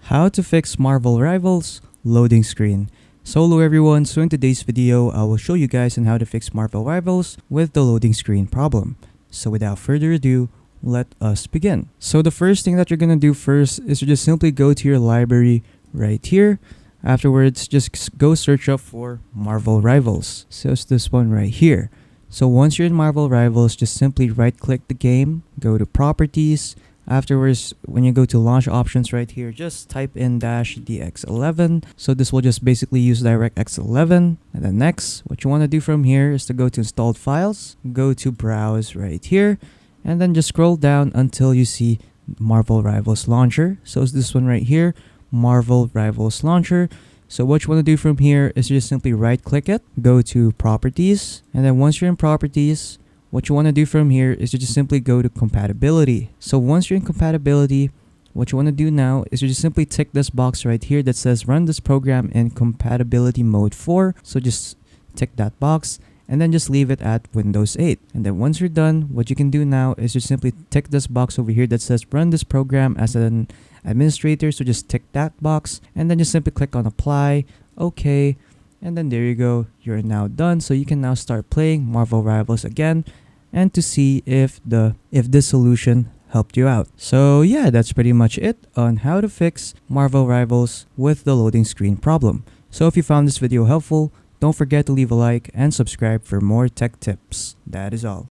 How to fix Marvel Rivals loading screen. So hello everyone, so in today's video, I will show you guys on how to fix Marvel Rivals with the loading screen problem. So without further ado, let us begin. So the first thing that you're gonna do first is to just simply go to your library right here. Afterwards, just go search up for Marvel Rivals. So it's this one right here. So once you're in Marvel Rivals, just simply right click the game, go to properties. Afterwards, when you go to launch options right here, just type in -DX11. So this will just basically use DirectX 11. And then next, what you want to do from here is to go to installed files, go to browse right here, and then just scroll down until you see Marvel Rivals Launcher. So it's this one right here, Marvel Rivals Launcher. So what you want to do from here is just simply right click it, go to properties, and then once you're in properties, what you want to do from here is to just simply go to compatibility. So once you're in compatibility, what you want to do now is to just simply tick this box right here that says run this program in compatibility mode 4. So just tick that box and then just leave it at Windows 8. And then once you're done, what you can do now is just simply tick this box over here that says run this program as an administrator. So just tick that box and then just simply click on apply, okay. And then there you go, you're now done. So you can now start playing Marvel Rivals again and to see if this solution helped you out. So yeah, that's pretty much it on how to fix Marvel Rivals with the loading screen problem. So if you found this video helpful, don't forget to leave a like and subscribe for more tech tips. That is all.